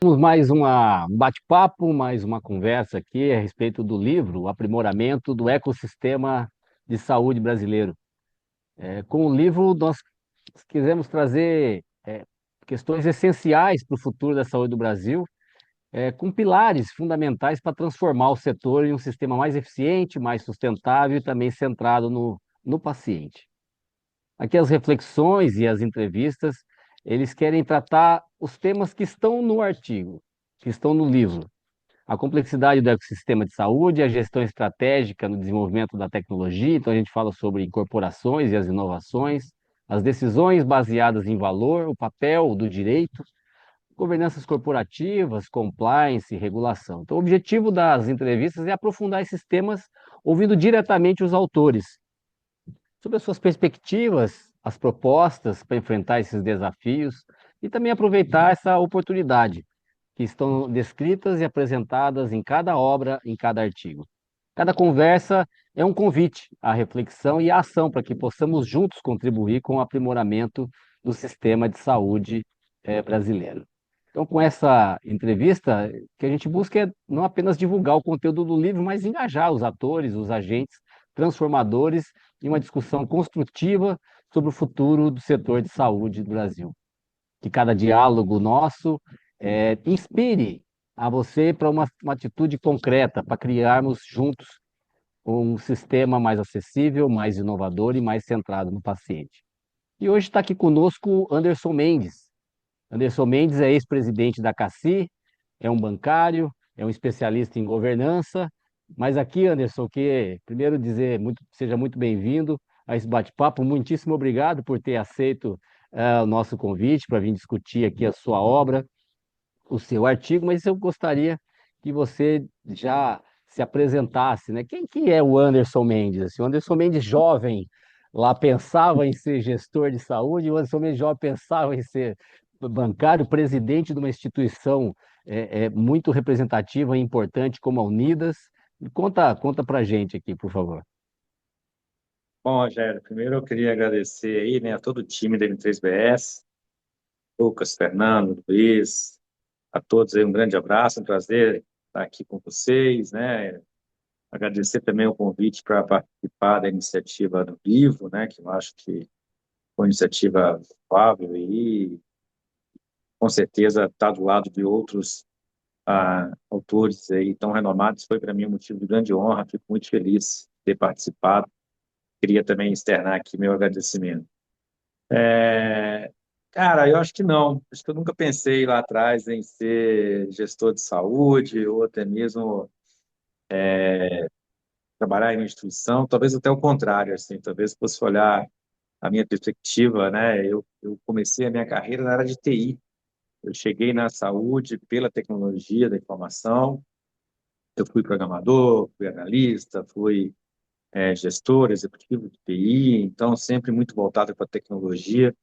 Temos um bate-papo, mais uma conversa aqui a respeito do livro O Aprimoramento do Ecossistema de Saúde Brasileiro. Com o livro, nós quisemos trazer questões essenciais para o futuro da saúde do Brasil, com pilares fundamentais para transformar o setor em um sistema mais eficiente, mais sustentável e também centrado no paciente. Aqui as reflexões e as entrevistas, eles querem tratar os temas que estão no artigo, que estão no livro. A complexidade do ecossistema de saúde, a gestão estratégica no desenvolvimento da tecnologia, então a gente fala sobre incorporações e as inovações, as decisões baseadas em valor, o papel do direito, governanças corporativas, compliance e regulação. Então, o objetivo das entrevistas é aprofundar esses temas, ouvindo diretamente os autores, sobre as suas perspectivas, as propostas para enfrentar esses desafios e também aproveitar essa oportunidade que estão descritas e apresentadas em cada obra, em cada artigo. Cada conversa é um convite à reflexão e à ação para que possamos juntos contribuir com o aprimoramento do sistema de saúde brasileiro. Então, com essa entrevista, o que a gente busca é não apenas divulgar o conteúdo do livro, mas engajar os atores, os agentes transformadores em uma discussão construtiva sobre o futuro do setor de saúde do Brasil. Que cada diálogo nosso inspire a você para uma atitude concreta, para criarmos juntos um sistema mais acessível, mais inovador e mais centrado no paciente. E hoje está aqui conosco Anderson Mendes. Anderson Mendes é ex-presidente da CACI, é um bancário, é um especialista em governança. Mas aqui, Anderson, que primeiro dizer seja muito bem-vindo a esse bate-papo. Muitíssimo obrigado por ter aceito o nosso convite para vir discutir aqui a sua obra, o seu artigo, mas eu gostaria que você já se apresentasse, né? Quem que é o Anderson Mendes? Assim, o Anderson Mendes jovem lá pensava em ser gestor de saúde, o Anderson Mendes jovem pensava em ser bancário, presidente de uma instituição muito representativa e importante como a Unidas. Conta para gente aqui, por favor. Bom, Rogério, primeiro eu queria agradecer aí, né, a todo o time da M3BS, Lucas, Fernando, Luiz, a todos aí um grande abraço, um prazer estar aqui com vocês, né, agradecer também o convite para participar da iniciativa do livro, né, que eu acho que foi uma iniciativa louvável e com certeza está do lado de outros autores aí tão renomados, foi para mim um motivo de grande honra, fico muito feliz de ter participado, queria também externar aqui meu agradecimento. Cara, eu acho que não. Acho que eu nunca pensei lá atrás em ser gestor de saúde ou até mesmo trabalhar em uma instituição. Talvez até o contrário, assim. Talvez fosse olhar a minha perspectiva, né? Eu comecei a minha carreira na área de TI. Eu cheguei na saúde pela tecnologia da informação. Eu fui programador, fui analista, fui gestor executivo de TI. Então, sempre muito voltado para a tecnologia.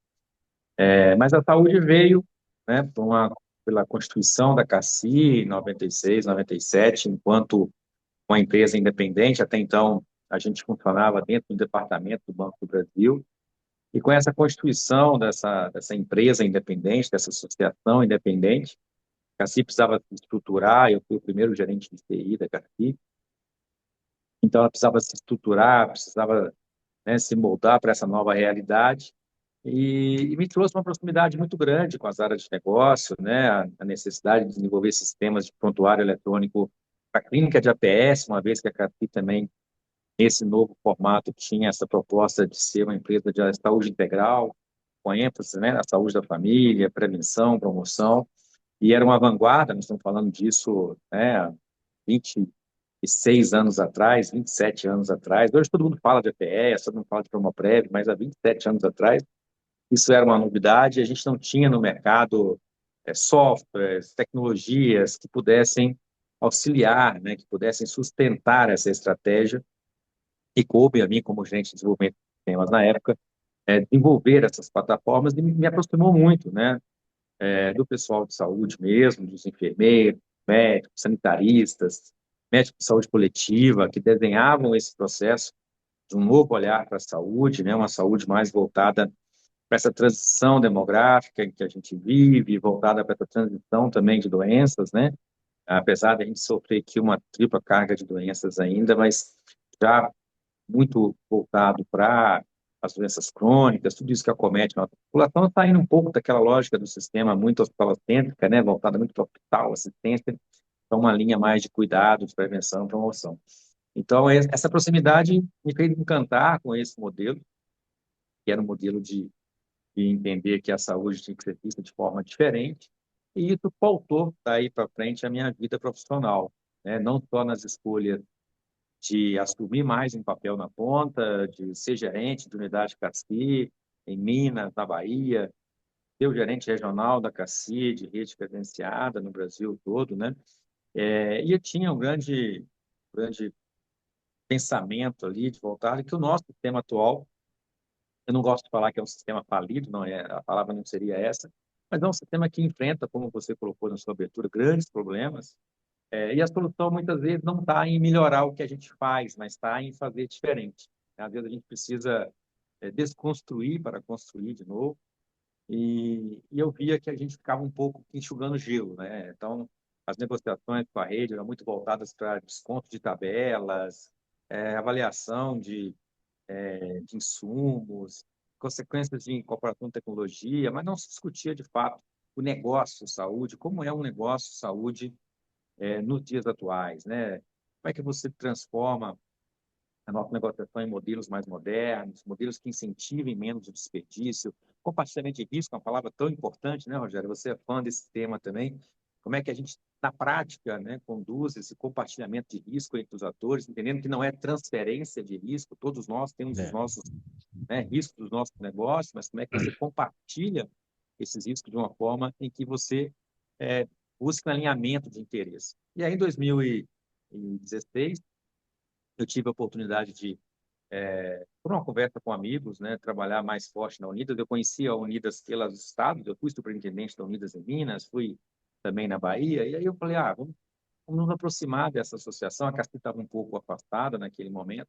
Mas a saúde veio, né, pela Constituição da CACI, em 96, 97, enquanto uma empresa independente. Até então, a gente funcionava dentro do departamento do Banco do Brasil. E com essa constituição dessa empresa independente, dessa associação independente, a CACI precisava se estruturar. Eu fui o primeiro gerente de TI da CACI. Então, ela precisava se estruturar, precisava, né, se moldar para essa nova realidade. E me trouxe uma proximidade muito grande com as áreas de negócio, né? A necessidade de desenvolver sistemas de prontuário eletrônico para a clínica de APS, uma vez que a CAPI também, esse novo formato, tinha essa proposta de ser uma empresa de saúde integral, com ênfase, né, na saúde da família, prevenção, promoção, e era uma vanguarda. Nós estamos falando disso, né, há 26 anos atrás, 27 anos atrás. Hoje todo mundo fala de APS, todo mundo fala de Promoprev, mas há 27 anos atrás isso era uma novidade. A gente não tinha no mercado softwares, tecnologias que pudessem auxiliar, né, que pudessem sustentar essa estratégia. E coube a mim, como gerente de desenvolvimento de sistemas na época, desenvolver essas plataformas, e me aproximou muito, né, do pessoal de saúde mesmo, dos enfermeiros, médicos, sanitaristas, médicos de saúde coletiva, que desenhavam esse processo de um novo olhar para a saúde, né, uma saúde mais voltada essa transição demográfica em que a gente vive, voltada para essa transição também de doenças, né? Apesar de a gente sofrer aqui uma tripla carga de doenças ainda, mas já muito voltado para as doenças crônicas, tudo isso que acomete a nossa população, está indo um pouco daquela lógica do sistema muito hospitalocêntrica, né, voltada muito para o hospital, assistência, para uma linha mais de cuidado, de prevenção e promoção. Então, essa proximidade me fez encantar com esse modelo, que era um modelo de entender que a saúde tinha que ser vista de forma diferente, e isso pautou daí para frente a minha vida profissional, né? Não só nas escolhas de assumir mais um papel na ponta, de ser gerente de unidade CACI, em Minas, na Bahia, ser o gerente regional da CACI, de rede credenciada no Brasil todo, né? E eu tinha um grande pensamento ali de voltar que o nosso sistema atual, eu não gosto de falar que é um sistema falido, não é, a palavra não seria essa, mas é um sistema que enfrenta, como você colocou na sua abertura, grandes problemas, e a solução muitas vezes não está em melhorar o que a gente faz, mas está em fazer diferente. Às vezes a gente precisa desconstruir para construir de novo, e eu via que a gente ficava um pouco enxugando gelo, né? Então, as negociações com a rede eram muito voltadas para desconto de tabelas, avaliação de insumos, consequências de incorporação de tecnologia, mas não se discutia de fato o negócio saúde, como é um negócio saúde nos dias atuais, né? Como é que você transforma a nossa negociação em modelos mais modernos, modelos que incentivem menos o desperdício, compartilhamento de risco, é uma palavra tão importante, né, Rogério? Você é fã desse tema também. Como é que a gente, na prática, né, conduz esse compartilhamento de risco entre os atores, entendendo que não é transferência de risco, todos nós temos os É. nossos, né, riscos dos nossos negócios, mas como é que você compartilha esses riscos de uma forma em que você é, busque um alinhamento de interesse. E aí, em 2016, eu tive a oportunidade de, por uma conversa com amigos, né, trabalhar mais forte na Unidas. Eu conhecia a Unidas pelos estados, eu fui superintendente da Unidas em Minas, fui também na Bahia, e aí eu falei, vamos nos aproximar dessa associação. A Casti estava um pouco afastada naquele momento,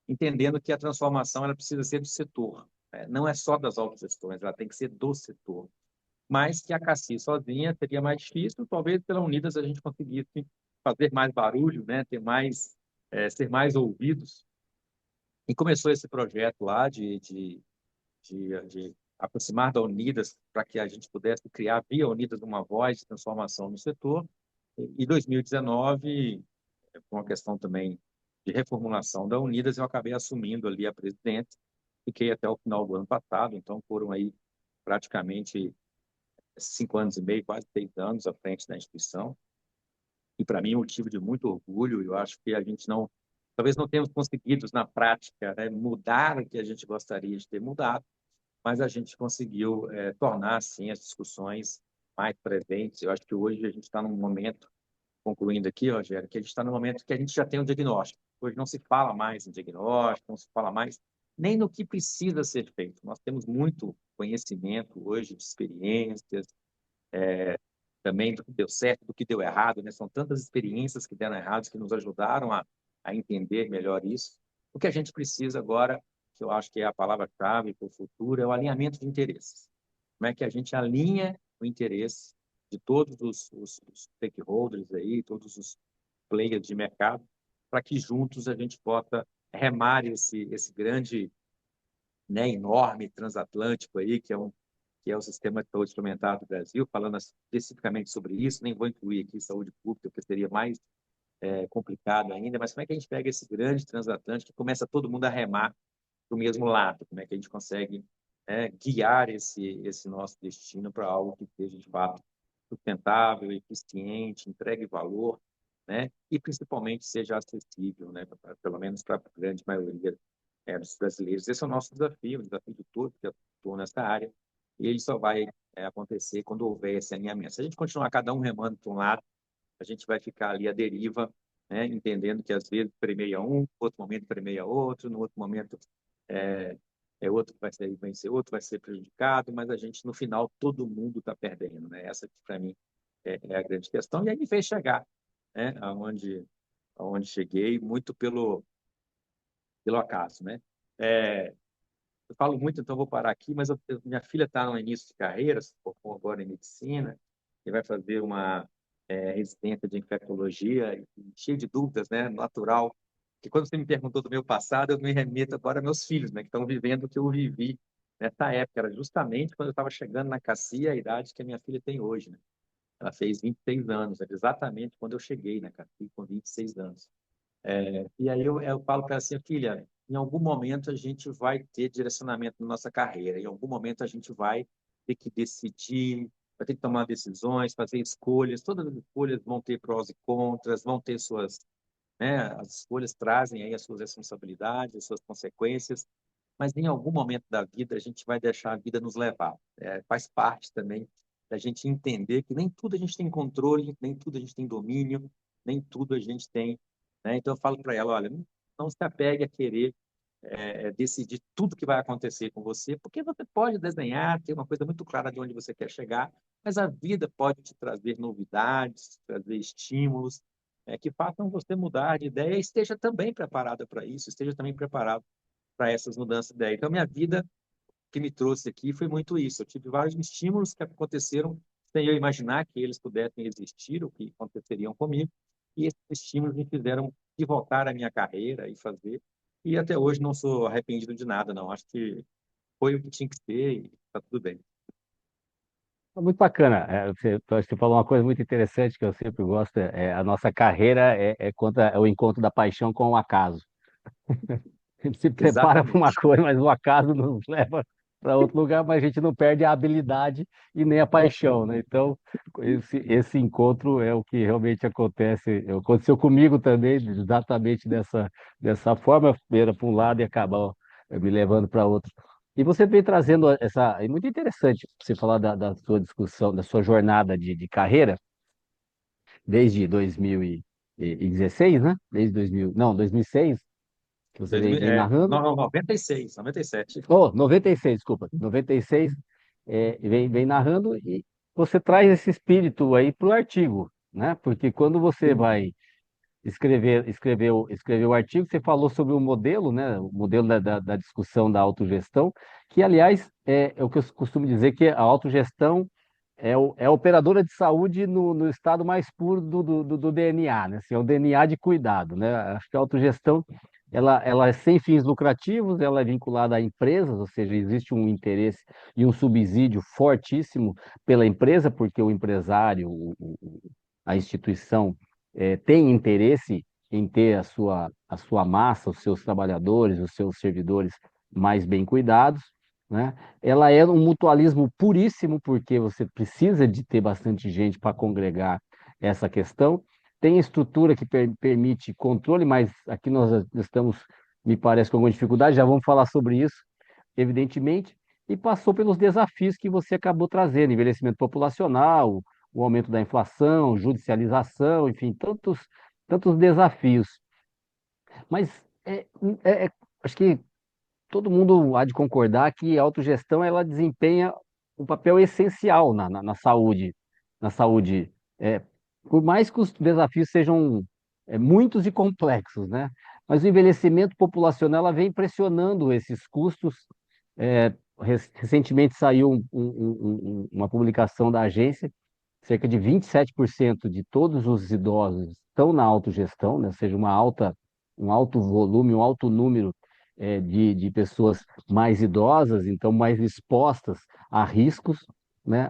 entendendo que a transformação ela precisa ser do setor, né? Não é só das autogestões, ela tem que ser do setor. Mas que a Cassi sozinha seria mais difícil, talvez pela Unidas a gente conseguisse fazer mais barulho, né? Ser mais ouvidos. E começou esse projeto lá de aproximar da Unidas para que a gente pudesse criar via Unidas uma voz de transformação no setor. E 2019, por uma questão também de reformulação da Unidas, eu acabei assumindo ali a presidência. Fiquei até o final do ano passado, então foram aí praticamente 5 anos e meio, quase 6 anos à frente da instituição. E para mim é um motivo de muito orgulho. Eu acho que a gente não, talvez não tenhamos conseguido na prática, né, mudar o que a gente gostaria de ter mudado, mas a gente conseguiu tornar assim as discussões mais presentes. Eu acho que hoje a gente está num momento, concluindo aqui, Rogério, que a gente está num momento que a gente já tem um diagnóstico. Hoje não se fala mais em diagnóstico, não se fala mais nem no que precisa ser feito. Nós temos muito conhecimento hoje de experiências, também do que deu certo, do que deu errado, né? São tantas experiências que deram errados que nos ajudaram a entender melhor isso. O que a gente precisa agora, que eu acho que é a palavra-chave para o futuro, é o alinhamento de interesses. Como é que a gente alinha o interesse de todos os stakeholders aí, todos os players de mercado, para que juntos a gente possa remar esse grande, né, enorme transatlântico aí, que é o sistema de saúde suplementar do Brasil, falando especificamente sobre isso, nem vou incluir aqui saúde pública, porque seria mais complicado ainda, mas como é que a gente pega esse grande transatlântico e começa todo mundo a remar para o mesmo lado? Como é que a gente consegue guiar esse nosso destino para algo que seja, de fato, sustentável, eficiente, entregue valor, né? E principalmente seja acessível, né? Pelo menos para a grande maioria dos brasileiros. Esse é o nosso desafio, o desafio de todos que atuam nessa área, e ele só vai acontecer quando houver esse alinhamento. Se a gente continuar cada um remando para um lado, a gente vai ficar ali à deriva, né? Entendendo que às vezes premeia um, outro momento premeia outro, no outro momento é, outro que vai ser outro vai ser prejudicado, mas a gente no final todo mundo está perdendo, né? Essa para mim é a grande questão. E aí me fez chegar, né? Aonde cheguei muito pelo acaso, né? É, eu falo muito, então vou parar aqui, mas minha filha está no início de carreira, se formou agora em medicina, e vai fazer uma residência de infectologia, e cheio de dúvidas, né? Natural. Que quando você me perguntou do meu passado, eu me remeto agora a meus filhos, né? Que estão vivendo o que eu vivi nessa época. Era justamente quando eu estava chegando na CACI, a idade que a minha filha tem hoje, né? Ela fez 26 anos, era exatamente quando eu cheguei na CACI, com 26 anos. E aí eu falo para ela assim, filha, em algum momento a gente vai ter direcionamento na nossa carreira, em algum momento a gente vai ter que decidir, vai ter que tomar decisões, fazer escolhas, todas as escolhas vão ter prós e contras, vão ter suas, né, as escolhas trazem aí as suas responsabilidades, as suas consequências, mas em algum momento da vida a gente vai deixar a vida nos levar. Faz parte também da gente entender que nem tudo a gente tem controle, nem tudo a gente tem domínio, nem tudo a gente tem, né? Então eu falo para ela, olha, não se apegue a querer decidir tudo que vai acontecer com você, porque você pode desenhar, ter uma coisa muito clara de onde você quer chegar, mas a vida pode te trazer novidades, trazer estímulos, que façam você mudar de ideia e esteja também preparada para isso, esteja também preparado para essas mudanças de ideia. Então, minha vida que me trouxe aqui foi muito isso. Eu tive vários estímulos que aconteceram sem eu imaginar que eles pudessem existir ou que aconteceriam comigo. E esses estímulos me fizeram pivotar a minha carreira e fazer. E até hoje não sou arrependido de nada, não. Acho que foi o que tinha que ser e está tudo bem. É muito bacana. Você falou uma coisa muito interessante que eu sempre gosto. A nossa carreira é o encontro da paixão com o acaso. A gente se prepara para uma Exatamente. coisa, mas o acaso nos leva para outro lugar, mas a gente não perde a habilidade e nem a paixão, né? Então, esse encontro é o que realmente acontece. Aconteceu comigo também, exatamente dessa forma, primeiro para um lado e acaba me levando para outro. E você vem trazendo essa. É muito interessante você falar da sua discussão, da sua jornada de carreira, desde 2016, né? Desde 2000, não, 2006 que você vem narrando. Não, não, 96, 97. Oh, 96, desculpa. 96, vem narrando e você traz esse espírito aí para o artigo, né? Porque quando você Sim, vai escrever o artigo, você falou sobre o modelo, né? O modelo da discussão da autogestão, que, aliás, é o que eu costumo dizer que a autogestão é a operadora de saúde no estado mais puro do DNA, né? Assim, é o DNA de cuidado, né? Acho que a autogestão ela é sem fins lucrativos, ela é vinculada a empresas, ou seja, existe um interesse e um subsídio fortíssimo pela empresa, porque o empresário, a instituição, tem interesse em ter a sua massa, os seus trabalhadores, os seus servidores mais bem cuidados, né? Ela é um mutualismo puríssimo, porque você precisa de ter bastante gente para congregar essa questão. Tem estrutura que permite controle, mas aqui nós estamos, me parece, com alguma dificuldade, já vamos falar sobre isso, evidentemente, e passou pelos desafios que você acabou trazendo, envelhecimento populacional, o aumento da inflação, judicialização, enfim, tantos desafios. Mas acho que todo mundo há de concordar que a autogestão ela desempenha um papel essencial na saúde, na saúde, por mais que os desafios sejam muitos e complexos, né? Mas o envelhecimento populacional ela vem pressionando esses custos. Recentemente saiu uma publicação da agência, cerca de 27% de todos os idosos estão na autogestão, né? Ou seja, um alto volume, um alto número de pessoas mais idosas, então mais expostas a riscos, né?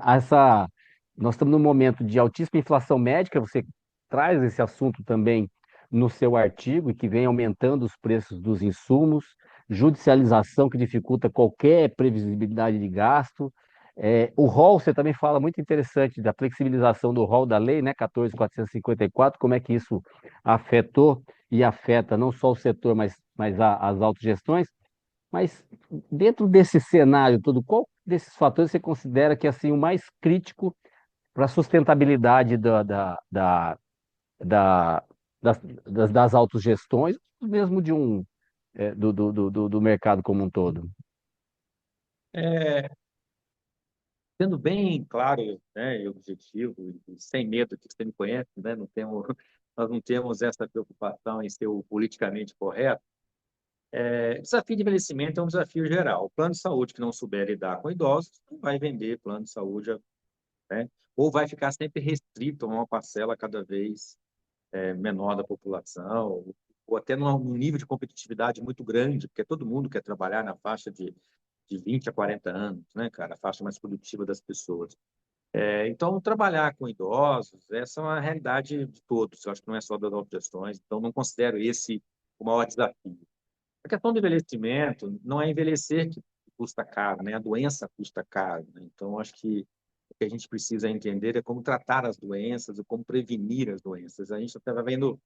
Nós estamos num momento de altíssima inflação médica, você traz esse assunto também no seu artigo, que vem aumentando os preços dos insumos, judicialização que dificulta qualquer previsibilidade de gasto. O rol, você também fala muito interessante da flexibilização do rol da lei, né, 14.454, como é que isso afetou e afeta não só o setor, mas as autogestões. Mas dentro desse cenário todo, qual desses fatores você considera que assim o mais crítico para a sustentabilidade da- das autogestões, mesmo do mercado como um todo? É, sendo bem claro, né, e objetivo, e sem medo, que você me conhece, né, não temos, nós não temos essa preocupação em ser o politicamente correto. Desafio de envelhecimento é um desafio geral. O plano de saúde que não souber lidar com idosos não vai vender plano de saúde, né? Ou vai ficar sempre restrito a uma parcela cada vez menor da população, ou até num nível de competitividade muito grande, porque todo mundo quer trabalhar na faixa de 20 a 40 anos, né, cara? A faixa mais produtiva das pessoas. Então, trabalhar com idosos, essa é uma realidade de todos, eu acho que não é só das autogestões, então não considero esse o maior desafio. A questão do envelhecimento não é envelhecer que custa caro, né? A doença custa caro, né? Então, acho que o que a gente precisa entender é como tratar as doenças e como prevenir as doenças. A gente está vendo,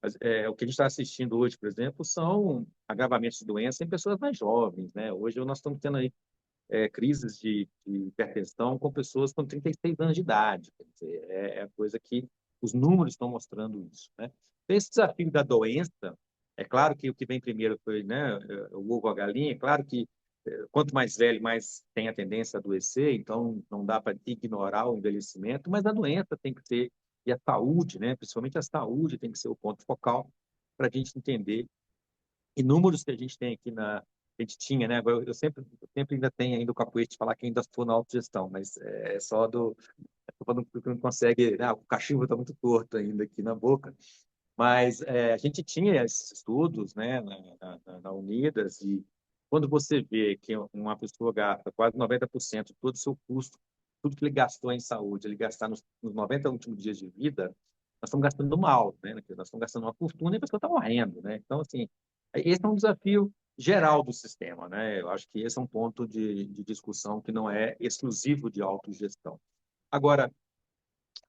o que a gente está assistindo hoje, por exemplo, são agravamentos de doença em pessoas mais jovens, né? Hoje nós estamos tendo aí crises de hipertensão com pessoas com 36 anos de idade. Quer dizer, a coisa que os números estão mostrando isso, né? Então, esse desafio da doença, é claro que o que vem primeiro foi, né, o ovo, a galinha. É claro que quanto mais velho, mais tem a tendência a adoecer, então não dá para ignorar o envelhecimento, mas a doença tem que ser, e a saúde, né, principalmente a saúde, tem que ser o ponto focal para a gente entender inúmeros que a gente tem aqui a gente tinha, né? Agora eu sempre ainda tenho ainda o capoete de falar que ainda estou na autogestão, mas é só do porque não consegue, né? O cachimbo está muito torto ainda aqui na boca. Mas a gente tinha esses estudos, né, na Unidas, e quando você vê que uma pessoa gasta quase 90% de todo o seu custo, tudo que ele gastou em saúde, ele gastar nos 90 últimos dias de vida, nós estamos gastando mal, né? Nós estamos gastando uma fortuna e a pessoa está morrendo, né? Então, assim, esse é um desafio geral do sistema, né? Eu acho que esse é um ponto de discussão que não é exclusivo de autogestão. Agora,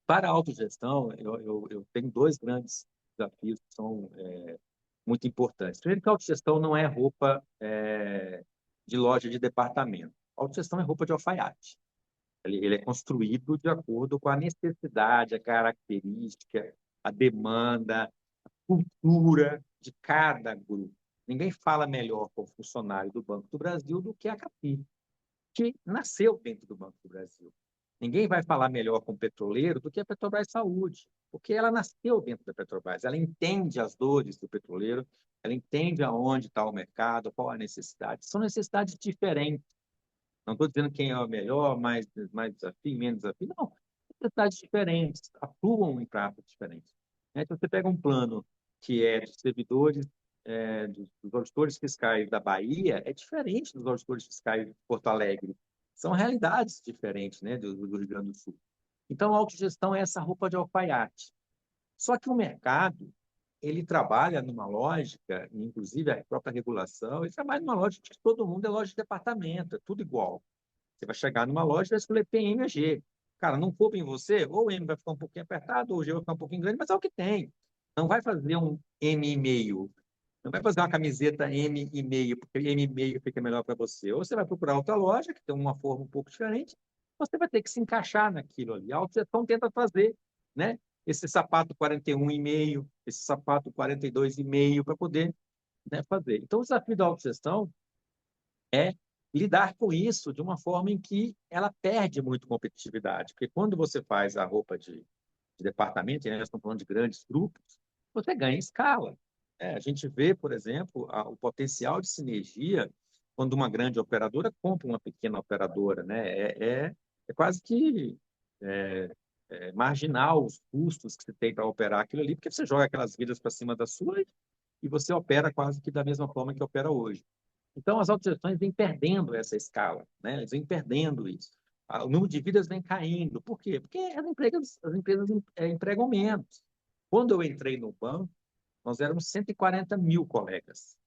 para a autogestão, eu tenho dois grandes desafios que são muito importantes. Primeiro, que a autogestão não é roupa de loja de departamento. A autogestão é roupa de alfaiate. Ele é construído de acordo com a necessidade, a característica, a demanda, a cultura de cada grupo. Ninguém fala melhor com o funcionário do Banco do Brasil do que a Capi, que nasceu dentro do Banco do Brasil. Ninguém vai falar melhor com o petroleiro do que a Petrobras Saúde, porque ela nasceu dentro da Petrobras, ela entende as dores do petroleiro, ela entende aonde está o mercado, qual a necessidade. São necessidades diferentes. Não estou dizendo quem é o melhor, mais desafio, menos desafio. Não, necessidades diferentes, atuam em pratos diferentes. Então, você pega um plano que é dos servidores, dos auditores fiscais da Bahia, é diferente dos auditores fiscais de Porto Alegre. São realidades diferentes, né, do Rio Grande do Sul. Então, a autogestão é essa roupa de alfaiate. Só que o mercado, ele trabalha numa lógica, inclusive a própria regulação, ele trabalha numa lógica de que todo mundo é loja de departamento, é tudo igual. Você vai chegar numa loja e vai escolher PM ou G. Cara, não coube em você, ou o M vai ficar um pouquinho apertado, ou o G vai ficar um pouquinho grande, mas é o que tem. Não vai fazer um M e meio. Não vai fazer uma camiseta M e meio, porque M e meio fica melhor para você. Ou você vai procurar outra loja, que tem uma forma um pouco diferente, você vai ter que se encaixar naquilo ali. A autogestão tenta fazer, né? Esse sapato 41 e meio, esse sapato 42 e meio, para poder, né, fazer. Então, o desafio da autogestão é lidar com isso de uma forma em que ela perde muito competitividade. Porque quando você faz a roupa de departamento, e nós estamos falando de grandes grupos, você ganha escala. A gente vê, por exemplo, o potencial de sinergia quando uma grande operadora compra uma pequena operadora. Né? É quase que marginal os custos que você tem para operar aquilo ali, porque você joga aquelas vidas para cima da sua e você opera quase que da mesma forma que opera hoje. Então, as autogestões vêm perdendo essa escala, né? Eles vêm perdendo isso. O número de vidas vem caindo. Por quê? Porque as empresas empregam menos. Quando eu entrei no banco, nós éramos 140 mil colegas.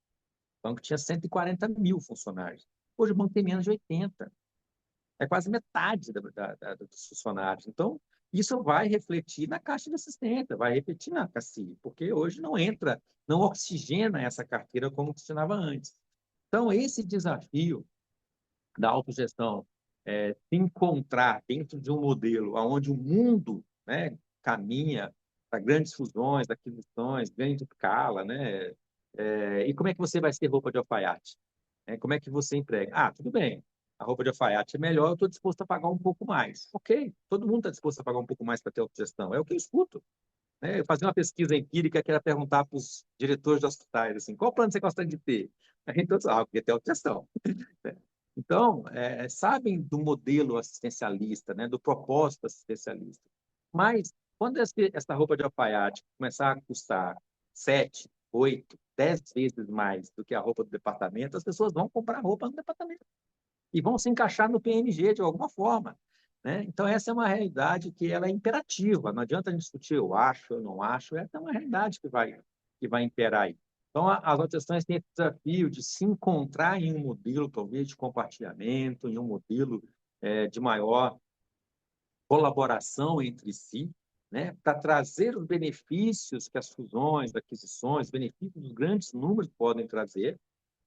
O banco tinha 140 mil funcionários. Hoje o banco tem menos de 80. É quase metade dos funcionários. Então, isso vai refletir na caixa de assistência, vai refletir na CACI, porque hoje não entra, não oxigena essa carteira como funcionava antes. Então, esse desafio da autogestão se encontrar dentro de um modelo onde o mundo, né, caminha para grandes fusões, aquisições, grande escala, né? E como é que você vai ser roupa de alfaiate? Como é que você emprega? Ah, tudo bem, a roupa de alfaiate é melhor, eu estou disposto a pagar um pouco mais. Ok, todo mundo está disposto a pagar um pouco mais para ter autogestão, é o que eu escuto. né? Eu fazia uma pesquisa empírica que era perguntar para os diretores de hospitais, assim, qual plano você gostaria de ter? Aí todos, queria ter autogestão. Né? Então, sabem do modelo assistencialista, né? Do propósito assistencialista. Mas, quando essa roupa de alfaiate começar a custar 7, 8, 10 vezes mais do que a roupa do departamento, as pessoas vão comprar roupa no departamento e vão se encaixar no PNG de alguma forma. Né? Então, essa é uma realidade que ela é imperativa. Não adianta a gente discutir eu acho, eu não acho, essa é uma realidade que vai imperar aí. Então, as autogestões têm esse desafio de se encontrar em um modelo, talvez, de compartilhamento, em um modelo de maior colaboração entre si, né, para trazer os benefícios que as fusões, aquisições, benefícios dos grandes números podem trazer,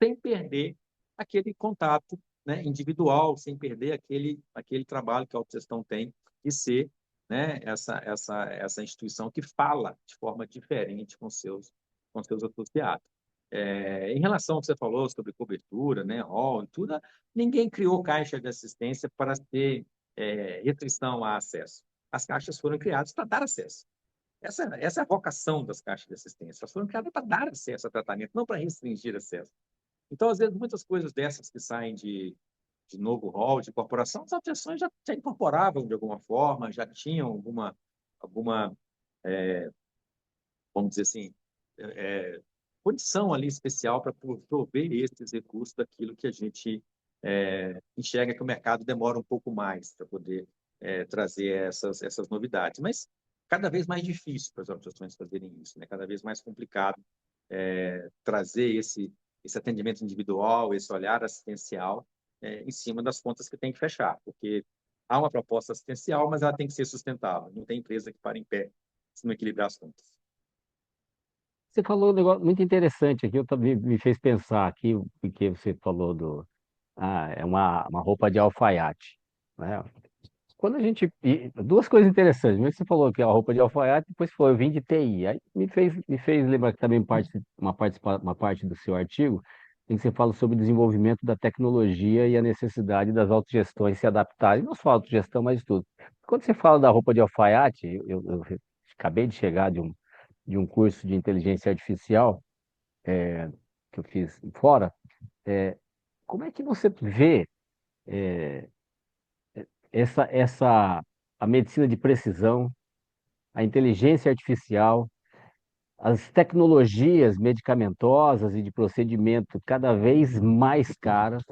sem perder aquele contato, né, individual, sem perder aquele trabalho que a autogestão tem de ser, né, essa instituição que fala de forma diferente com seus associados. Em relação ao que você falou sobre cobertura, né, rol, tudo, ninguém criou caixa de assistência para ser restrição a acesso. As caixas foram criadas para dar acesso. Essa é a vocação das caixas de assistência. Elas foram criadas para dar acesso a tratamento, não para restringir acesso. Então, às vezes, muitas coisas dessas que saem de novo rol, de corporação, as alterações já incorporavam de alguma forma, já tinham alguma vamos dizer assim, condição ali especial para prover esses recursos daquilo que a gente enxerga que o mercado demora um pouco mais para poder trazer essas novidades. Mas cada vez mais difícil para as organizações fazerem isso, né? Cada vez mais complicado trazer esse atendimento individual, esse olhar assistencial em cima das contas que tem que fechar, porque há uma proposta assistencial, mas ela tem que ser sustentável. Não tem empresa que para em pé se não equilibrar as contas. Você falou um negócio muito interessante aqui, eu também me fez pensar aqui, porque você falou é uma roupa de alfaiate, né? Quando a gente. Duas coisas interessantes. Primeiro você falou que é a roupa de alfaiate, depois foi, eu vim de TI. Aí me fez lembrar que também uma parte do seu artigo em que você fala sobre o desenvolvimento da tecnologia e a necessidade das autogestões se adaptarem, não só a autogestão, mas tudo. Quando você fala da roupa de alfaiate, eu acabei de chegar de um curso de inteligência artificial que eu fiz fora. É, como é que você vê essa a medicina de precisão, a inteligência artificial, as tecnologias medicamentosas e de procedimento cada vez mais caras,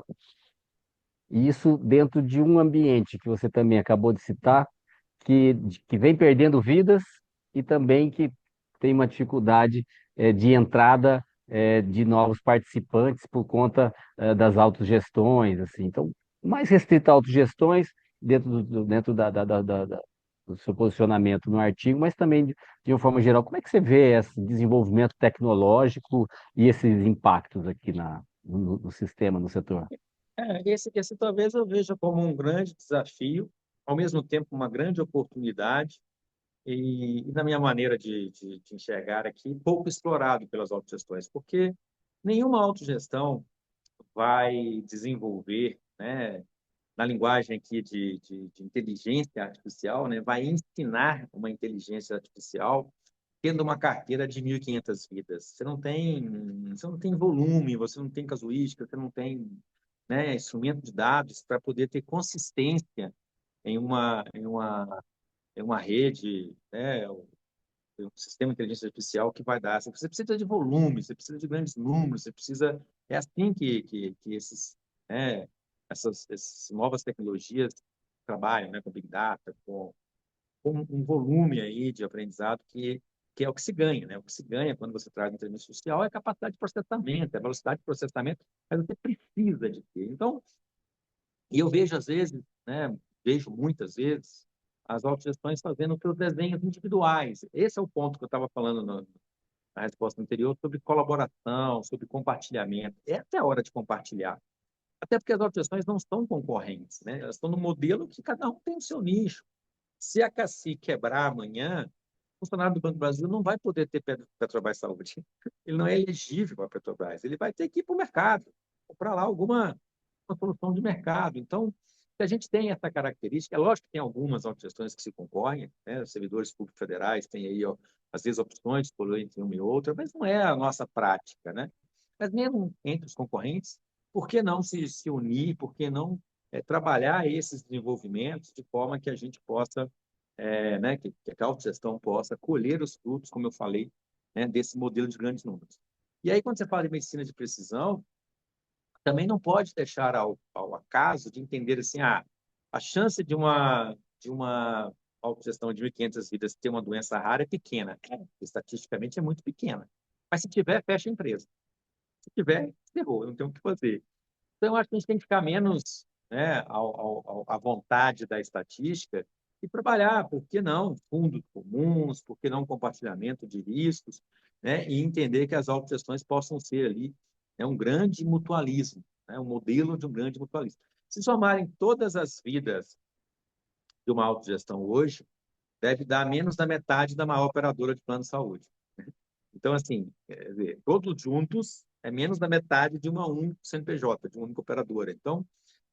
e isso dentro de um ambiente que você também acabou de citar, que vem perdendo vidas e também que tem uma dificuldade de entrada de novos participantes por conta das autogestões, assim. Então, mais restrita a autogestões dentro do seu posicionamento no artigo, mas também de uma forma geral. Como é que você vê esse desenvolvimento tecnológico e esses impactos aqui no sistema, no setor? Esse talvez eu veja como um grande desafio, ao mesmo tempo uma grande oportunidade, e na minha maneira de enxergar aqui, pouco explorado pelas autogestões, porque nenhuma autogestão vai desenvolver, né, na linguagem aqui de inteligência artificial, né, vai ensinar uma inteligência artificial tendo uma carteira de 1.500 vidas. Você não tem volume, você não tem casuística, você não tem, né, instrumento de dados para poder ter consistência em uma rede, né, um sistema de inteligência artificial que vai dar. Você precisa de volume, você precisa de grandes números, você precisa. É assim que essas novas tecnologias trabalham, né, com Big Data, com um volume aí de aprendizado que é o que se ganha, né? O que se ganha quando você traz inteligência social é a capacidade de processamento, é a velocidade de processamento, mas você precisa de ter. Então, e eu vejo às vezes, né, vejo muitas vezes, as autogestões fazendo seus desenhos individuais. Esse é o ponto que eu estava falando na resposta anterior sobre colaboração, sobre compartilhamento. Essa é a hora de compartilhar. Até porque as autogestões não são concorrentes, né? Elas estão no modelo que cada um tem o seu nicho. Se a Cassi quebrar amanhã, o funcionário do Banco do Brasil não vai poder ter Petrobras Saúde. Ele não é elegível para a Petrobras. Ele vai ter que ir para o mercado, comprar lá alguma uma solução de mercado. Então, Se a gente tem essa característica, é lógico que tem algumas autogestões que se concorrem, né? Os servidores públicos federais têm aí, ó, às vezes, opções de escolher entre uma e outra, mas não é a nossa prática, né? Mas mesmo entre os concorrentes, por que não se unir, por que não trabalhar esses desenvolvimentos de forma que a gente possa, né, que a autogestão possa colher os frutos, como eu falei, né, desse modelo de grandes números. E aí, quando você fala de medicina de precisão, também não pode deixar ao acaso de entender assim, a chance de uma autogestão de 1.500 vidas ter uma doença rara é pequena. Estatisticamente é muito pequena. Mas se tiver, fecha a empresa. Se tiver, ferrou, não tem o que fazer. Então, eu acho que a gente tem que ficar menos, né, à vontade da estatística e trabalhar, por que não, fundos comuns, por que não compartilhamento de riscos, né, e entender que as autogestões possam ser ali, né, um grande mutualismo, né, um modelo de um grande mutualismo. Se somarem todas as vidas de uma autogestão hoje, deve dar menos da metade da maior operadora de plano de saúde. Então, assim, quer dizer, todos juntos é menos da metade de uma única CNPJ, de uma única operadora. Então,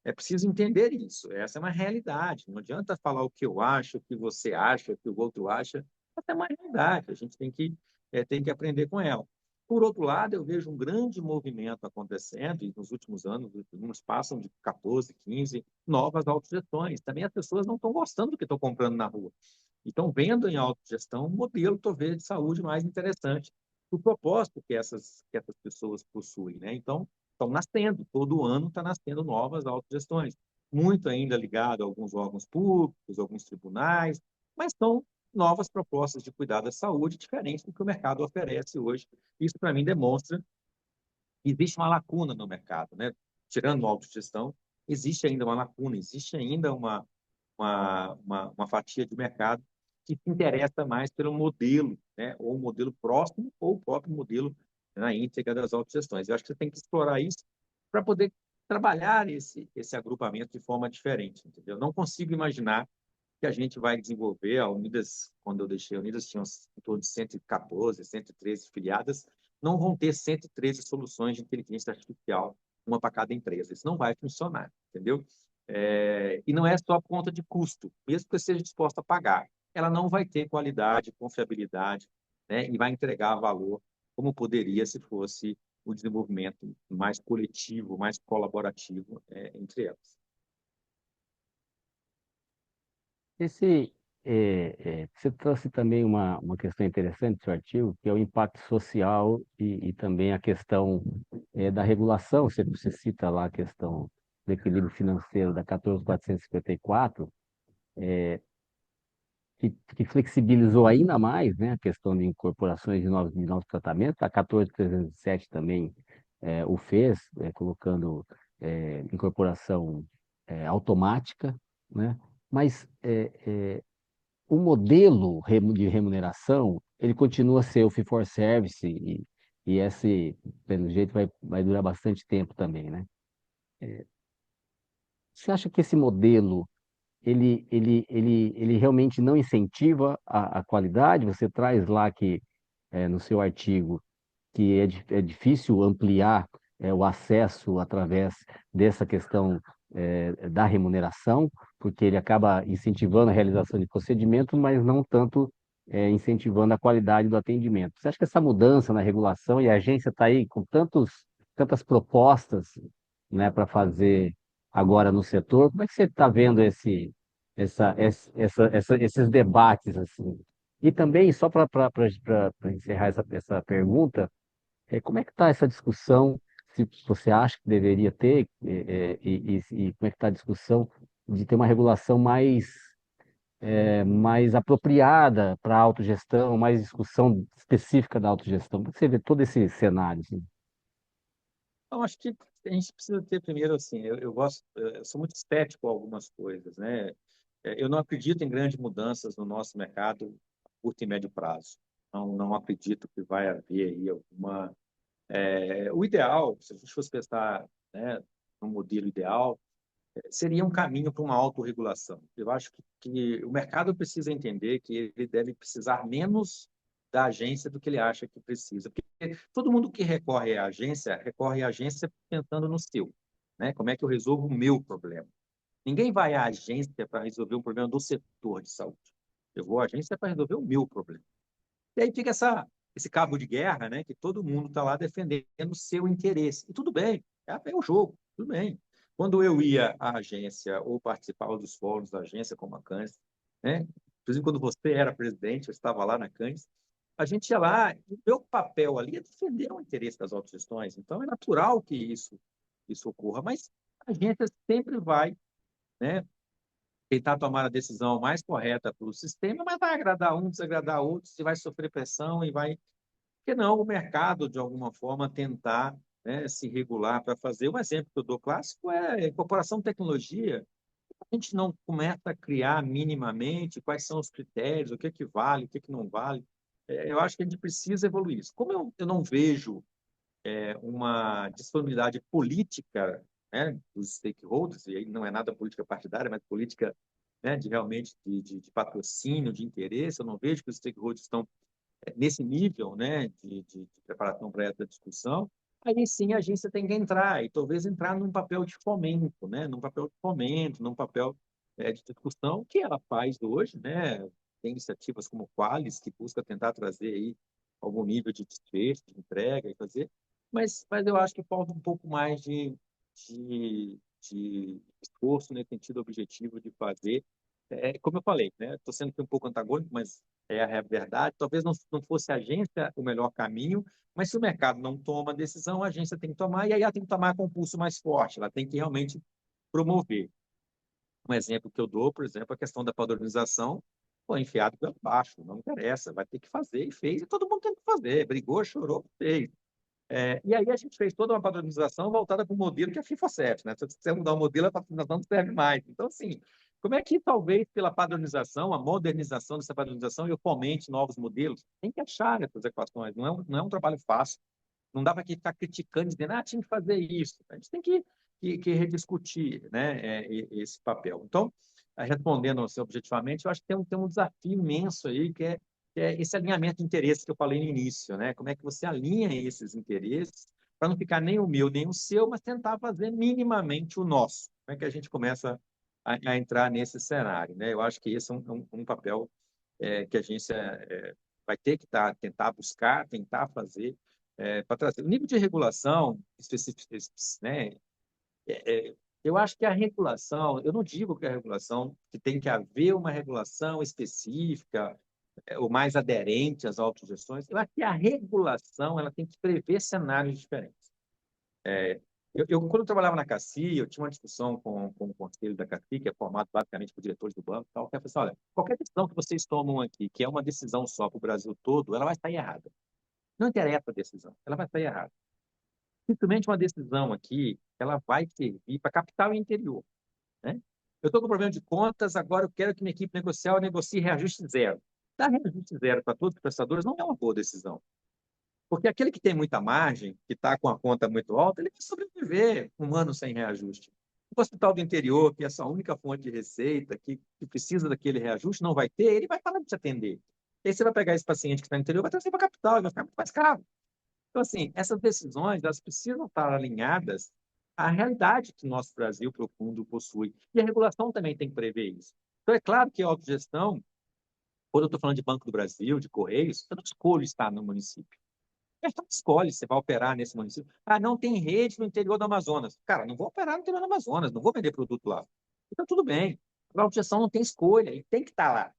é preciso entender isso. Essa é uma realidade. Não adianta falar o que eu acho, o que você acha, o que o outro acha. Essa é uma realidade. A gente tem que aprender com ela. Por outro lado, eu vejo um grande movimento acontecendo, e nos últimos anos, os números passam de 14, 15 novas autogestões. Também as pessoas não estão gostando do que estão comprando na rua. E estão vendo em autogestão um modelo, talvez, de saúde mais interessante, o propósito que essas pessoas possuem. Né? Então, estão nascendo, todo ano está nascendo novas autogestões, muito ainda ligado a alguns órgãos públicos, alguns tribunais, mas são novas propostas de cuidado da saúde diferentes do que o mercado oferece hoje. Isso, para mim, demonstra que existe uma lacuna no mercado. Né? Tirando a autogestão, existe ainda uma lacuna, existe ainda uma fatia de mercado que se interessa mais pelo modelo, né? Ou um modelo próximo, ou o próprio modelo na íntegra das autogestões. Eu acho que você tem que explorar isso para poder trabalhar esse agrupamento de forma diferente, entendeu? Não consigo imaginar que a gente vai desenvolver. A Unidas, quando eu deixei a Unidas, tinha em torno de 114, 113 filiadas, não vão ter 113 soluções de inteligência artificial, uma para cada empresa. Isso não vai funcionar, entendeu? E não é só por conta de custo, mesmo que você esteja disposto a pagar. Ela não vai ter qualidade, confiabilidade, né? E vai entregar valor como poderia se fosse o desenvolvimento mais coletivo, mais colaborativo entre elas. Esse, você trouxe também uma questão interessante do seu artigo, que é o impacto social e também a questão da regulação. Você cita lá a questão do equilíbrio financeiro da 14.454, que flexibilizou ainda mais, né, a questão de incorporações de novos tratamentos. A 14.307 também o fez, colocando incorporação automática, né? Mas o modelo de remuneração, ele continua a ser o fee for service e esse, pelo jeito, vai durar bastante tempo também, né? Você acha que esse modelo, ele realmente não incentiva a qualidade? Você traz lá que, no seu artigo, que é difícil ampliar o acesso através dessa questão da remuneração, porque ele acaba incentivando a realização de procedimentos, mas não tanto incentivando a qualidade do atendimento. Você acha que essa mudança na regulação, e a agência está aí com tantas propostas, né, para fazer agora no setor, como é que você está vendo esses debates assim? E também, só para encerrar essa pergunta, como é que está essa discussão, se você acha que deveria ter, e como é que está a discussão de ter uma regulação mais apropriada para a autogestão, mais discussão específica da autogestão? Como é que você vê todo esse cenário, assim? Então, acho que a gente precisa ter primeiro, assim, eu sou muito estético com algumas coisas, né? Eu não acredito em grandes mudanças no nosso mercado a curto e médio prazo. Não acredito que vai haver aí alguma. O ideal, se a gente fosse pensar, né, no modelo ideal, seria um caminho para uma autorregulação. Eu acho que o mercado precisa entender que ele deve precisar menos da agência do que ele acha que precisa. Porque todo mundo que recorre à agência pensando no seu, né? Como é que eu resolvo o meu problema? Ninguém vai à agência para resolver um problema do setor de saúde. Eu vou à agência para resolver o meu problema. E aí fica esse cabo de guerra, né, que todo mundo está lá defendendo o seu interesse. E tudo bem, é o jogo, tudo bem. Quando eu ia à agência ou participava dos fóruns da agência, como a Canes, né, inclusive quando você era presidente, eu estava lá na Canes, a gente ia lá, e o meu papel ali é defender o interesse das autogestões. Então, é natural que isso ocorra, mas a agência sempre vai, né, tentar tomar a decisão mais correta para o sistema, mas vai agradar um, desagradar outro, se vai sofrer pressão e vai. Por que não o mercado, de alguma forma, tentar, né, se regular para fazer? Um exemplo que eu dou clássico é a incorporação de tecnologia. A gente não começa a criar minimamente quais são os critérios, o que vale, o que não vale. Eu acho que a gente precisa evoluir isso. Como eu não vejo uma disponibilidade política, né, dos stakeholders, e aí não é nada política partidária, mas política, né, de realmente de patrocínio, de interesse, eu não vejo que os stakeholders estão nesse nível, né, de preparação para essa discussão. Aí sim a agência tem que entrar, e talvez entrar num papel de fomento, né, num papel de fomento, num papel de discussão que ela faz hoje, né, tem iniciativas como o Qualis, que busca tentar trazer aí algum nível de desfecho, de entrega e fazer, mas eu acho que falta um pouco mais de esforço nesse sentido objetivo de fazer. Como eu falei, né? Estou sendo aqui um pouco antagônico, mas é a verdade. Talvez não fosse a agência o melhor caminho, mas se o mercado não toma a decisão, a agência tem que tomar, e aí ela tem que tomar com um pulso mais forte, ela tem que realmente promover. Um exemplo que eu dou, por exemplo, a questão da padronização, foi enfiado pelo baixo, não interessa, vai ter que fazer, e fez, e todo mundo tem que fazer, brigou, chorou, fez. E aí a gente fez toda uma padronização voltada para o modelo que é a FIFA 7, né? Se você mudar o modelo, a padronização não serve mais. Então, assim, como é que talvez pela padronização, a modernização dessa padronização, eu fomente novos modelos? Tem que achar essas equações, não é um trabalho fácil. Não dá para ficar criticando, dizendo, tinha que fazer isso. A gente tem que rediscutir, né, esse papel. Então, respondendo ao seu objetivamente, eu acho que tem um desafio imenso aí, que é esse alinhamento de interesses que eu falei no início, né? Como é que você alinha esses interesses para não ficar nem o meu, nem o seu, mas tentar fazer minimamente o nosso. Como é que a gente começa a entrar nesse cenário, né? Eu acho que esse é um papel que a agência vai ter que tentar buscar, tentar fazer para trazer. O nível de regulação específico, né? Eu acho que a regulação, eu não digo que a regulação, que tem que haver uma regulação específica, ou mais aderente às autogestões, eu acho que a regulação ela tem que prever cenários diferentes. Quando eu trabalhava na CACI, eu tinha uma discussão com o conselho da CACI, que é formado basicamente por diretores do banco, tal, que é assim, olha, qualquer decisão que vocês tomam aqui, que é uma decisão só para o Brasil todo, ela vai sair errada. Não interessa a decisão, ela vai sair errada. Simplesmente uma decisão aqui, ela vai servir para capital e interior, né? Eu estou com problema de contas, agora eu quero que minha equipe negocial negocie reajuste zero. Dar reajuste zero para todos os prestadores não é uma boa decisão. Porque aquele que tem muita margem, que está com a conta muito alta, ele vai sobreviver um ano sem reajuste. O hospital do interior, que é a sua única fonte de receita, que precisa daquele reajuste, não vai ter, ele vai parar de te atender. E aí você vai pegar esse paciente que está no interior, vai trazer para a capital, e vai ficar muito mais caro. Então, assim, essas decisões, elas precisam estar alinhadas à realidade que o nosso Brasil profundo possui. E a regulação também tem que prever isso. Então, é claro que a autogestão, quando eu estou falando de Banco do Brasil, de Correios, eu não escolho estar no município. Então, escolhe se vai operar nesse município. Não tem rede no interior do Amazonas. Cara, não vou operar no interior do Amazonas, não vou vender produto lá. Então, tudo bem. A autogestão não tem escolha, ele tem que estar lá.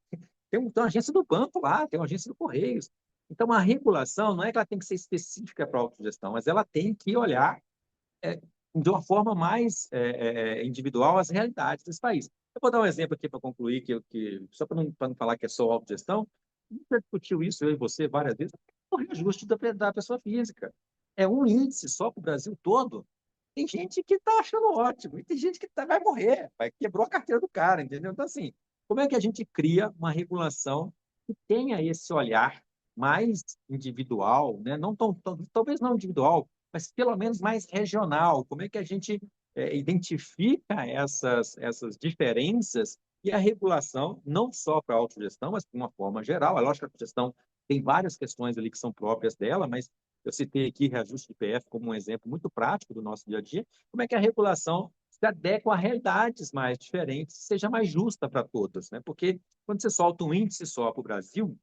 Tem uma agência do banco lá, tem uma agência do Correios. Então, a regulação não é que ela tem que ser específica para a autogestão, mas ela tem que olhar de uma forma mais individual as realidades desse país. Eu vou dar um exemplo aqui para concluir, só para não falar que é só autogestão, a gente já discutiu isso, eu e você, várias vezes, o reajuste da pessoa física. É um índice só para o Brasil todo. Tem gente que está achando ótimo, e tem gente que vai morrer, quebrou a carteira do cara, entendeu? Então, assim, como é que a gente cria uma regulação que tenha esse olhar mais individual, né? Não talvez não individual, mas pelo menos mais regional. Como é que a gente identifica essas diferenças e a regulação, não só para a autogestão, mas de uma forma geral. É lógico que a autogestão tem várias questões ali que são próprias dela, mas eu citei aqui reajuste de IPF como um exemplo muito prático do nosso dia a dia. Como é que a regulação se adequam a realidades mais diferentes, seja mais justa para todas, né? Porque quando você solta um índice só para o Brasil,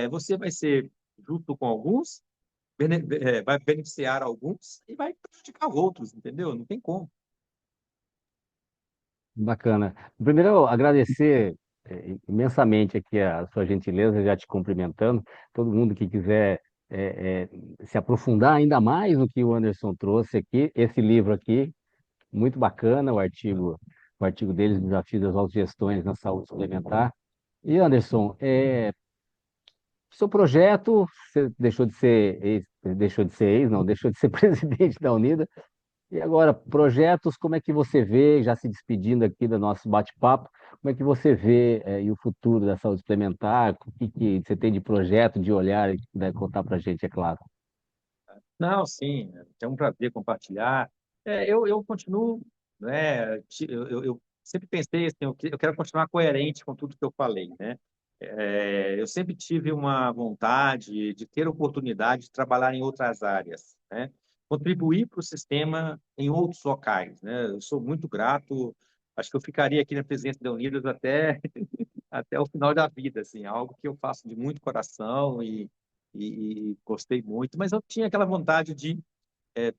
você vai ser justo com alguns, vai beneficiar alguns e vai prejudicar outros, entendeu? Não tem como. Bacana. Primeiro, eu agradecer imensamente aqui a sua gentileza, já te cumprimentando. Todo mundo que quiser se aprofundar ainda mais no que o Anderson trouxe aqui, esse livro aqui, muito bacana, o artigo deles, Desafios das Autogestões na Saúde Suplementar. E Anderson, seu projeto, você deixou de ser ex, não, deixou de ser presidente da Unida. E agora, projetos, como é que você vê, já se despedindo aqui do nosso bate-papo, como é que você vê e o futuro da saúde suplementar? O que, que você tem de projeto, de olhar, e que puder contar para a gente, é claro. Não, sim, é um prazer compartilhar. Eu continuo, né? Eu sempre pensei assim, eu quero continuar coerente com tudo que eu falei, né? Eu sempre tive uma vontade de ter oportunidade de trabalhar em outras áreas, né? Contribuir para o sistema em outros locais, né? Eu sou muito grato. Acho que eu ficaria aqui na presidência da Unidas até o final da vida, assim, algo que eu faço de muito coração e gostei muito, mas eu tinha aquela vontade de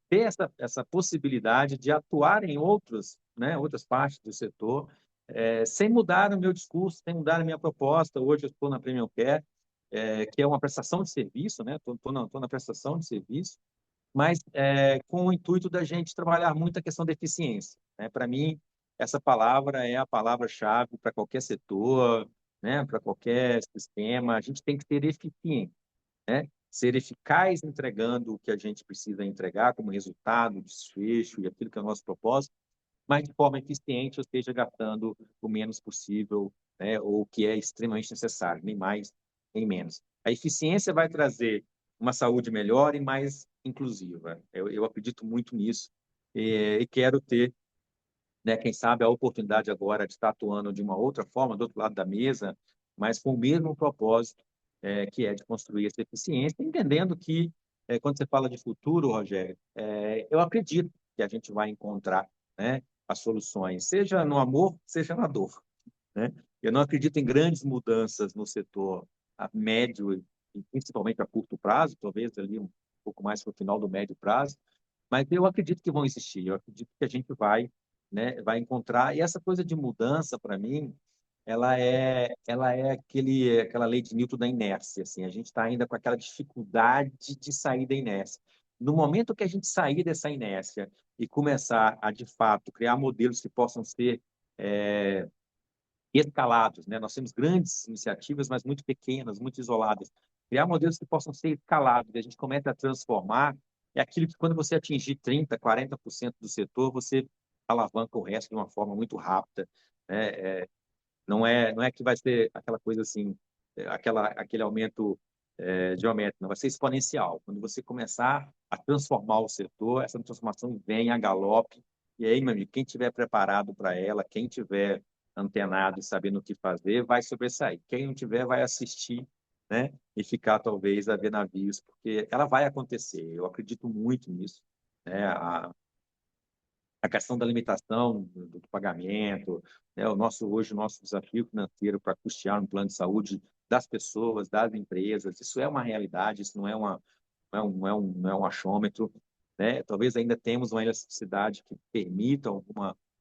ter essa possibilidade de atuar em outros, né, outras partes do setor, sem mudar o meu discurso, sem mudar a minha proposta. Hoje eu estou na Premium Care, que é uma prestação de serviço, né? Tô na prestação de serviço, mas com o intuito da gente trabalhar muito a questão da eficiência, né? Para mim, essa palavra é a palavra-chave para qualquer setor, né? Para qualquer sistema. A gente tem que ser eficiente, né? Ser eficaz entregando o que a gente precisa entregar como resultado, desfecho e aquilo que é o nosso propósito, mas de forma eficiente, ou seja, gastando o menos possível, né? Ou o que é extremamente necessário, nem mais, nem menos. A eficiência vai trazer uma saúde melhor e mais inclusiva. Eu acredito muito nisso e quero ter, né, quem sabe, a oportunidade agora de estar atuando de uma outra forma, do outro lado da mesa, mas com o mesmo propósito, que é de construir essa eficiência, entendendo que, quando você fala de futuro, Rogério, eu acredito que a gente vai encontrar, né, as soluções, seja no amor, seja na dor, né? Eu não acredito em grandes mudanças no setor a médio e principalmente a curto prazo, talvez ali um pouco mais para o final do médio prazo, mas eu acredito que vão existir. Eu acredito que a gente vai, né, vai encontrar. E essa coisa de mudança, para mim, ela é aquela lei de Newton da inércia. Assim, a gente está ainda com aquela dificuldade de sair da inércia. No momento que a gente sair dessa inércia e começar a, de fato, criar modelos que possam ser é, escalados, né? Nós temos grandes iniciativas, mas muito pequenas, muito isoladas. Criar modelos que possam ser escalados, e a gente começa a transformar, é aquilo que quando você atingir 30, 40% do setor, você alavanca o resto de uma forma muito rápida, né? Não é que vai ser aquela coisa assim, aquele aumento geométrico, não vai ser exponencial. Quando você começar a transformar o setor, essa transformação vem a galope, e aí, meu amigo, quem estiver preparado para ela, quem tiver antenado e sabendo o que fazer, vai sobressair. Quem não tiver, vai assistir, né? E ficar, talvez, a ver navios, porque ela vai acontecer. Eu acredito muito nisso, né? A questão da limitação do pagamento, né? Hoje, o nosso desafio financeiro para custear um plano de saúde das pessoas, das empresas, isso é uma realidade, isso não é um achômetro, né? Talvez ainda temos uma elasticidade que permita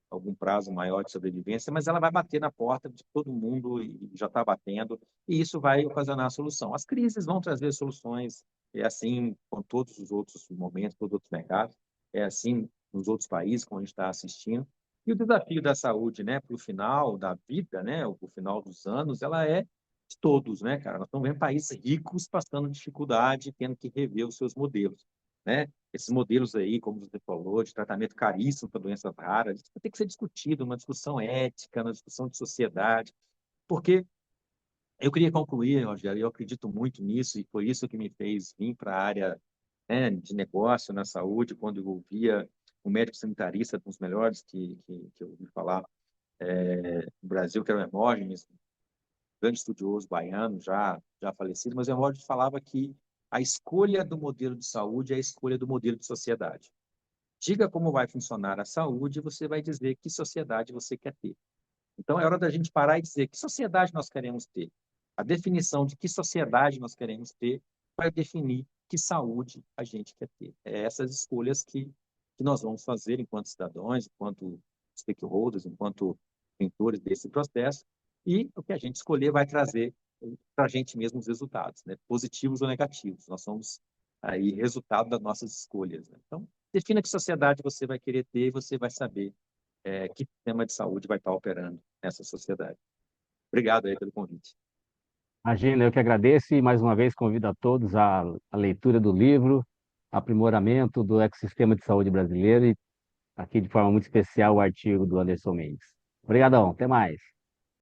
algum prazo maior de sobrevivência, mas ela vai bater na porta de todo mundo e já está batendo, e isso vai ocasionar a solução. As crises vão trazer soluções, é assim com todos os outros momentos, todos os outros mercados, é assim nos outros países, como a gente está assistindo. E o desafio da saúde, né, para o final da vida, né, o final dos anos, ela é de todos, né, cara? Nós estamos vendo países ricos passando dificuldade, tendo que rever os seus modelos, né? Esses modelos aí, como você falou, de tratamento caríssimo para doenças raras, isso vai ter que ser discutido, uma discussão ética, uma discussão de sociedade, porque eu queria concluir, Rogério, eu acredito muito nisso, e foi isso que me fez vir para a área, né, de negócio na saúde, quando eu via um médico sanitarista, um dos melhores que eu ouvi falar no Brasil, que era o Hermógenes, um grande estudioso baiano, já falecido, mas o Hermógenes falava que a escolha do modelo de saúde é a escolha do modelo de sociedade. Diga como vai funcionar a saúde, você vai dizer que sociedade você quer ter. Então, é hora da gente parar e dizer que sociedade nós queremos ter. A definição de que sociedade nós queremos ter vai definir que saúde a gente quer ter. É essas escolhas que nós vamos fazer enquanto cidadãos, enquanto stakeholders, enquanto mentores desse processo, e o que a gente escolher vai trazer para a gente mesmo os resultados, né? Positivos ou negativos. Nós somos aí resultado das nossas escolhas, né? Então, defina que sociedade você vai querer ter e você vai saber que sistema de saúde vai estar operando nessa sociedade. Obrigado aí pelo convite. Imagina, eu que agradeço e mais uma vez convido a todos à leitura do livro Aprimoramento do Ecossistema de Saúde Brasileiro e aqui de forma muito especial o artigo do Anderson Mendes. Obrigadão, até mais.